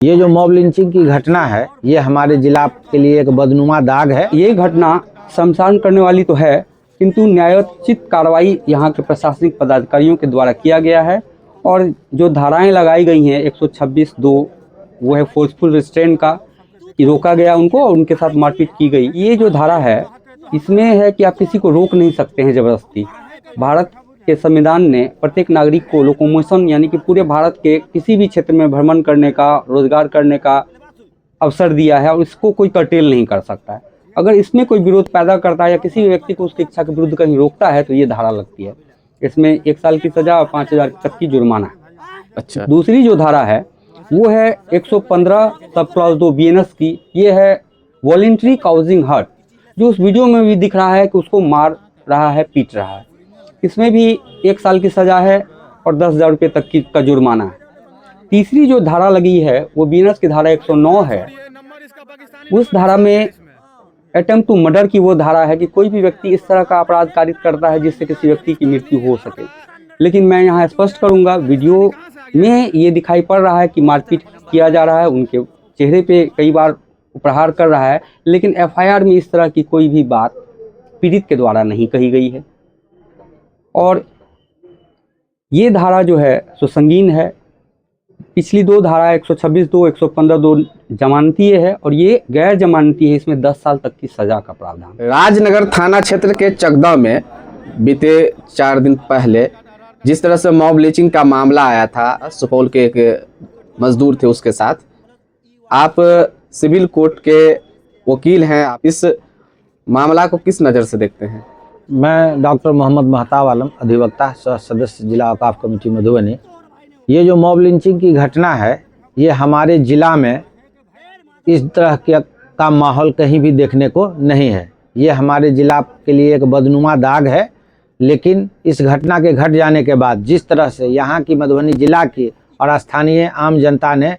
ये जो mob lynching की घटना है, ये हमारे जिला के लिए एक बदनुमा दाग है। ये घटना शर्मसार करने वाली तो है, किंतु न्यायोचित कार्रवाई यहाँ के प्रशासनिक पदाधिकारियों के द्वारा किया गया है। और जो धाराएं लगाई गई हैं 126(2) वो है फोर्सफुल रिस्ट्रेंट का, कि रोका गया उनको और उनके साथ मारपीट की गई। ये जो धारा है इसमें है कि आप किसी को रोक नहीं सकते हैं जबरदस्ती। भारत के संविधान ने प्रत्येक नागरिक को लोकोमोशन यानी कि पूरे भारत के किसी भी क्षेत्र में भ्रमण करने का, रोजगार करने का अवसर दिया है और इसको कोई कर्टेल नहीं कर सकता है। अगर इसमें कोई विरोध पैदा करता है या किसी भी व्यक्ति को उसकी इच्छा के विरुद्ध कहीं रोकता है तो ये धारा लगती है। इसमें 1 साल की सजा और 5,000 तक की जुर्माना है। अच्छा, दूसरी जो धारा है वो है 115 सब क्लॉज 2 BNS की। ये है वॉलेंट्री काउजिंग हर्ट, जो उस वीडियो में भी दिख रहा है कि उसको मार रहा है, पीट रहा है। इसमें भी 1 साल की सजा है और 10,000 रुपये तक का जुर्माना है। तीसरी जो धारा लगी है वो BNS की धारा 109 है। उस धारा में अटेम्प्ट टू मर्डर की वो धारा है कि कोई भी व्यक्ति इस तरह का अपराध कारित करता है जिससे किसी व्यक्ति की मृत्यु हो सके। लेकिन मैं यहाँ स्पष्ट करूँगा, वीडियो में ये दिखाई पड़ रहा है कि मारपीट किया जा रहा है, उनके चेहरे पे कई बार प्रहार कर रहा है, लेकिन FIR में इस तरह की कोई भी बात पीड़ित के द्वारा नहीं कही गई है। और ये धारा जो है सो संगीन है। पिछली 2 धारा 126(2), 115(2) जमानतीय है और ये गैर जमानती है। इसमें 10 साल तक की सजा का प्रावधान। राजनगर थाना क्षेत्र के चकदह में बीते 4 दिन पहले जिस तरह से मॉब लिंचिंग का मामला आया था, सुपौल के एक मजदूर थे उसके साथ, आप सिविल कोर्ट के वकील हैं, आप इस मामला को किस नज़र से देखते हैं? मैं डॉक्टर मोहम्मद महताब आलम, अधिवक्ता सह सदस्य जिला औकाफ कमेटी मधुबनी। ये जो मॉब लिंचिंग की घटना है, ये हमारे ज़िला में इस तरह का माहौल कहीं भी देखने को नहीं है। ये हमारे ज़िला के लिए एक बदनुमा दाग है। लेकिन इस घटना के घट जाने के बाद जिस तरह से यहाँ की मधुबनी ज़िला की और स्थानीय आम जनता ने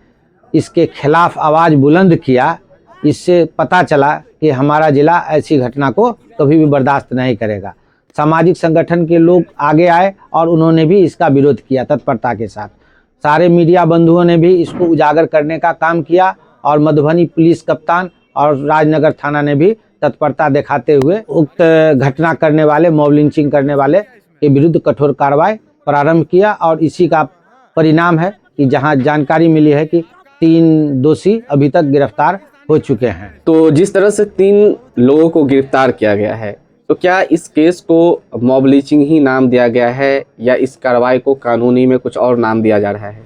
इसके खिलाफ आवाज़ बुलंद किया, इससे पता चला कि हमारा ज़िला ऐसी घटना को कभी भी बर्दाश्त नहीं करेगा। सामाजिक संगठन के लोग आगे आए और उन्होंने भी इसका विरोध किया तत्परता के साथ। सारे मीडिया बंधुओं ने भी इसको उजागर करने का काम किया और मधुबनी पुलिस कप्तान और राजनगर थाना ने भी तत्परता दिखाते हुए उक्त घटना करने वाले, मॉब लिंचिंग करने वाले के विरुद्ध कठोर कार्रवाई प्रारंभ किया। और इसी का परिणाम है कि जहां जानकारी मिली है कि 3 दोषी अभी तक गिरफ्तार हो चुके हैं। तो जिस तरह से 3 लोगों को गिरफ्तार किया गया है, तो क्या इस केस को मॉब लिंचिंग ही नाम दिया गया है या इस कार्रवाई को कानूनी में कुछ और नाम दिया जा रहा है?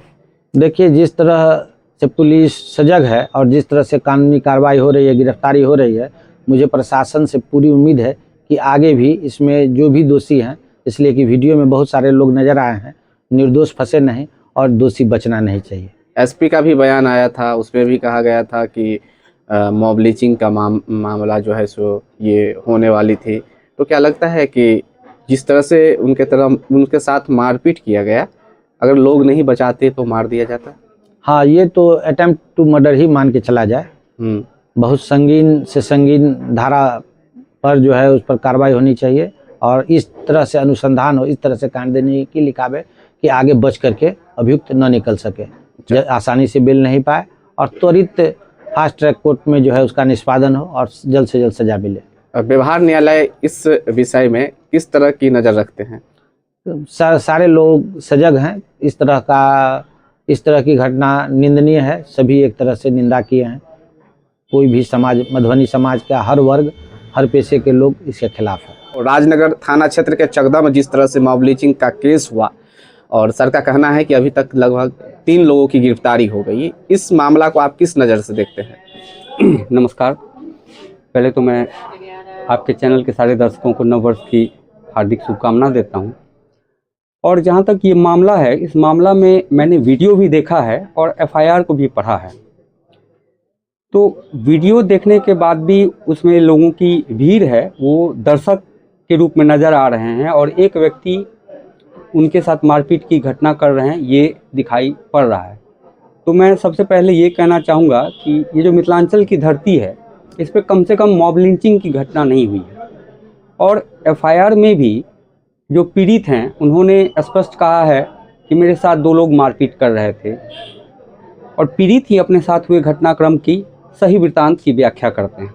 देखिए, जिस तरह से पुलिस सजग है और जिस तरह से कानूनी कार्रवाई हो रही है, गिरफ्तारी हो रही है, मुझे प्रशासन से पूरी उम्मीद है कि आगे भी इसमें जो भी दोषी हैं, इसलिए कि वीडियो में बहुत सारे लोग नज़र आए हैं, निर्दोष फंसे नहीं और दोषी बचना नहीं चाहिए। SP का भी बयान आया था, उसमें भी कहा गया था कि मॉब लिंचिंग का मामला जो है सो ये होने वाली थी। तो क्या लगता है कि जिस तरह से उनके साथ मारपीट किया गया, अगर लोग नहीं बचाते तो मार दिया जाता? हाँ, ये तो अटेम्प्ट टू मर्डर ही मान के चला जाए। बहुत संगीन से संगीन धारा पर जो है उस पर कार्रवाई होनी चाहिए और इस तरह से अनुसंधान हो, इस तरह से कांड देने की लिखावे कि आगे बच करके अभियुक्त न निकल सके, आसानी से बेल नहीं पाए और त्वरित फास्ट ट्रैक कोर्ट में जो है उसका निष्पादन हो और जल्द से जल्द सजा मिले। व्यवहार न्यायालय इस विषय में किस तरह की नज़र रखते हैं? सारे लोग सजग हैं। इस तरह की घटना निंदनीय है। सभी एक तरह से निंदा किए हैं। कोई भी समाज, मधुबनी समाज का हर वर्ग, हर पेशे के लोग इसके खिलाफ है। राजनगर थाना क्षेत्र के चकदह में जिस तरह से मॉब लिंचिंग का केस हुआ और सर का कहना है कि अभी तक लगभग 3 लोगों की गिरफ्तारी हो गई, इस मामला को आप किस नज़र से देखते हैं? नमस्कार। पहले तो मैं आपके चैनल के सारे दर्शकों को नव वर्ष की हार्दिक शुभकामना देता हूं। और जहां तक ये मामला है, इस मामला में मैंने वीडियो भी देखा है और FIR को भी पढ़ा है। तो वीडियो देखने के बाद भी उसमें लोगों की भीड़ है, वो दर्शक के रूप में नज़र आ रहे हैं और एक व्यक्ति उनके साथ मारपीट की घटना कर रहे हैं, ये दिखाई पड़ रहा है। तो मैं सबसे पहले ये कहना चाहूँगा कि ये जो मिथिलांचल की धरती है, इस पर कम से कम मॉब लिंचिंग की घटना नहीं हुई है। और FIR में भी जो पीड़ित हैं उन्होंने स्पष्ट कहा है कि मेरे साथ 2 लोग मारपीट कर रहे थे। और पीड़ित ही अपने साथ हुए घटनाक्रम की सही वृत्तांत की व्याख्या करते हैं।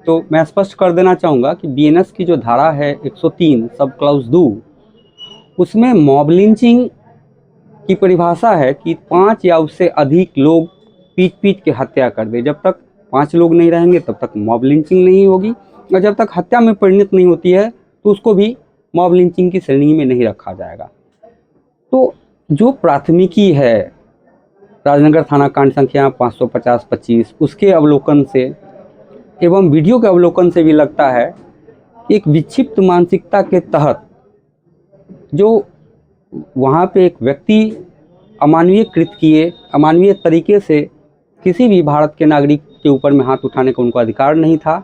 तो मैं स्पष्ट कर देना चाहूँगा कि बीएनएस की जो धारा है 103 सब क्लॉज 2, उसमें मॉब लिंचिंग की परिभाषा है कि 5 या उससे अधिक लोग पीट के हत्या कर दे। जब तक 5 लोग नहीं रहेंगे तब तक मॉब लिंचिंग नहीं होगी, और जब तक हत्या में परिणत नहीं होती है तो उसको भी मॉब लिंचिंग की श्रेणी में नहीं रखा जाएगा। तो जो प्राथमिकी है राजनगर थाना कांड संख्या 550-25, उसके अवलोकन से एवं वीडियो के अवलोकन से भी लगता है एक विक्षिप्त मानसिकता के तहत जो वहाँ पे एक व्यक्ति अमानवीय कृत किए, अमानवीय तरीके से किसी भी भारत के नागरिक के ऊपर में हाथ उठाने का उनको अधिकार नहीं था,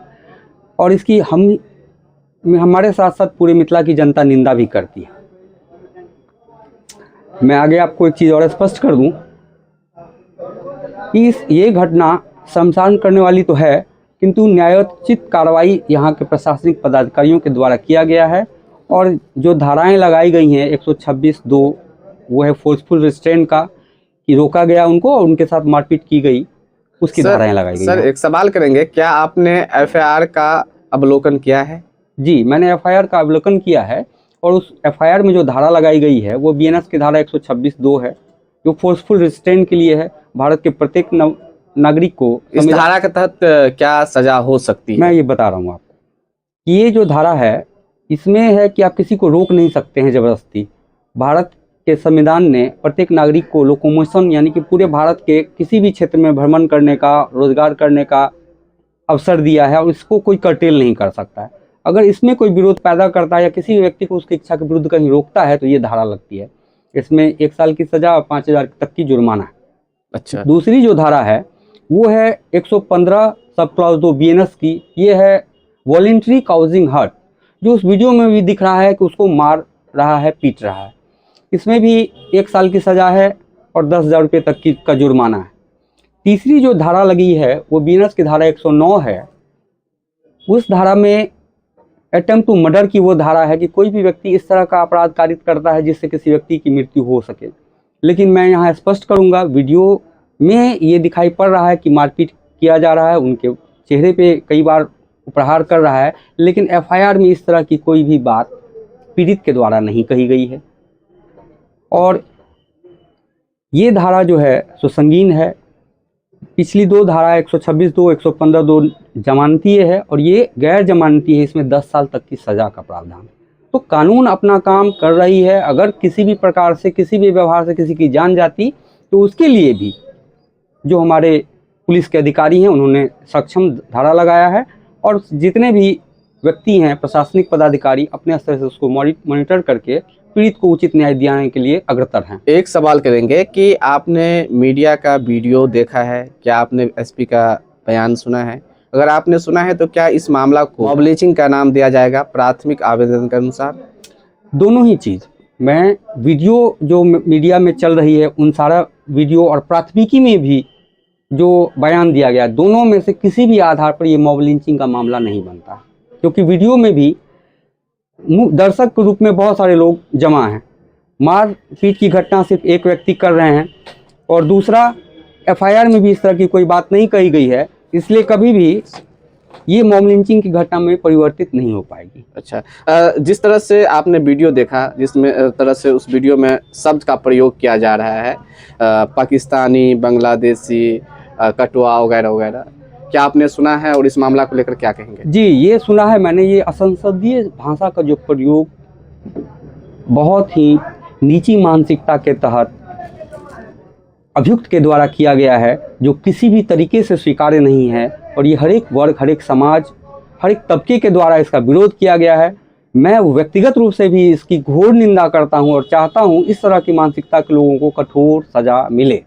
और इसकी हमारे साथ साथ पूरे मिथिला की जनता निंदा भी करती है। मैं आगे आपको एक चीज़ और स्पष्ट कर दूं कि ये घटना शमशान करने वाली तो है, किंतु न्यायोचित कार्रवाई यहाँ के प्रशासनिक पदाधिकारियों के द्वारा किया गया है, और जो धाराएं लगाई गई हैं 126(2) वो है फोर्सफुल रिस्ट्रेंट का, कि रोका गया उनको और उनके साथ मारपीट की गई, उसकी धाराएं लगाई गई सर हैं। एक सवाल करेंगे, क्या आपने एफआईआर का अवलोकन किया है? जी, मैंने एफआईआर का अवलोकन किया है, और उस एफआईआर में जो धारा लगाई गई है वो बीएनएस की धारा 126(2) है, जो फोर्सफुल रिस्ट्रेंट के लिए है। भारत के प्रत्येक नागरिक को इस धारा के तहत क्या सजा हो सकती है? मैं ये बता रहा हूँ आपको, ये जो धारा है इसमें है कि आप किसी को रोक नहीं सकते हैं ज़बरदस्ती। भारत के संविधान ने प्रत्येक नागरिक को लोकोमोशन यानी कि पूरे भारत के किसी भी क्षेत्र में भ्रमण करने का, रोजगार करने का अवसर दिया है, और इसको कोई कर्टेल नहीं कर सकता है। अगर इसमें कोई विरोध पैदा करता है या किसी भी व्यक्ति को उसकी इच्छा के विरुद्ध कहीं रोकता है तो ये धारा लगती है। इसमें 1 साल की सजा और 5,000 तक की जुर्माना है। अच्छा। दूसरी जो धारा है वो है 115 सब क्लॉज 2 बीएनएस की, ये है वॉलेंट्री काउजिंग हर्ट, जो उस वीडियो में भी दिख रहा है कि उसको मार रहा है, पीट रहा है। इसमें भी 1 साल की सज़ा है और 10,000 रुपये तक का जुर्माना है। तीसरी जो धारा लगी है वो बीएनएस की धारा 109 है। उस धारा में अटेम्प्ट टू मर्डर की वो धारा है कि कोई भी व्यक्ति इस तरह का अपराध कारित करता है जिससे किसी व्यक्ति की मृत्यु हो सके। लेकिन मैं यहाँ स्पष्ट करूँगा, वीडियो में ये दिखाई पड़ रहा है कि मारपीट किया जा रहा है, उनके चेहरे पे कई बार प्रहार कर रहा है, लेकिन एफआईआर में इस तरह की कोई भी बात पीड़ित के द्वारा नहीं कही गई है। और ये धारा जो है सो संगीन है। पिछली 2 धारा 126(2), 115(2) जमानतीय है, और ये गैर जमानती है, इसमें 10 साल तक की सज़ा का प्रावधान। तो कानून अपना काम कर रही है। अगर किसी भी प्रकार से, किसी भी व्यवहार से किसी की जान जाती तो उसके लिए भी जो हमारे पुलिस के अधिकारी हैं उन्होंने सक्षम धारा लगाया है, और जितने भी व्यक्ति हैं प्रशासनिक पदाधिकारी अपने स्तर से उसको मॉनिटर करके पीड़ित को उचित न्याय दिलाने के लिए अग्रसर हैं। एक सवाल करेंगे कि आपने मीडिया का वीडियो देखा है, क्या आपने एसपी का बयान सुना है? अगर आपने सुना है तो क्या इस मामला को मॉब लिंचिंग का नाम दिया जाएगा प्राथमिक आवेदन के अनुसार? दोनों ही चीज़, मैं वीडियो जो मीडिया में चल रही है उन सारा वीडियो और प्राथमिकी में भी जो बयान दिया गया, दोनों में से किसी भी आधार पर ये मॉब लिंचिंग का मामला नहीं बनता, क्योंकि वीडियो में भी दर्शक के रूप में बहुत सारे लोग जमा हैं। मारपीट की घटना सिर्फ एक व्यक्ति कर रहे हैं, और दूसरा एफआईआर में भी इस तरह की कोई बात नहीं कही गई है, इसलिए कभी भी ये मॉब लिंचिंग की घटना में परिवर्तित नहीं हो पाएगी। अच्छा, जिस तरह से आपने वीडियो देखा, जिसमें तरह से उस वीडियो में शब्द का प्रयोग किया जा रहा है, पाकिस्तानी, बांग्लादेशी, कटुआ वगैरह वगैरह, क्या आपने सुना है और इस मामला को लेकर क्या कहेंगे? जी, ये सुना है मैंने। ये असंसदीय भाषा का जो प्रयोग बहुत ही नीची मानसिकता के तहत अभियुक्त के द्वारा किया गया है, जो किसी भी तरीके से स्वीकार्य नहीं है, और ये हर एक वर्ग, हर एक समाज, हर एक तबके के द्वारा इसका विरोध किया गया है। मैं व्यक्तिगत रूप से भी इसकी घोर निंदा करता हूं और चाहता हूं इस तरह की मानसिकता के लोगों को कठोर सजा मिले।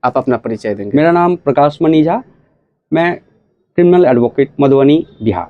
आप अपना परिचय देंगे? मेरा नाम प्रकाश मणि झा, मैं क्रिमिनल एडवोकेट, मधुबनी, बिहार।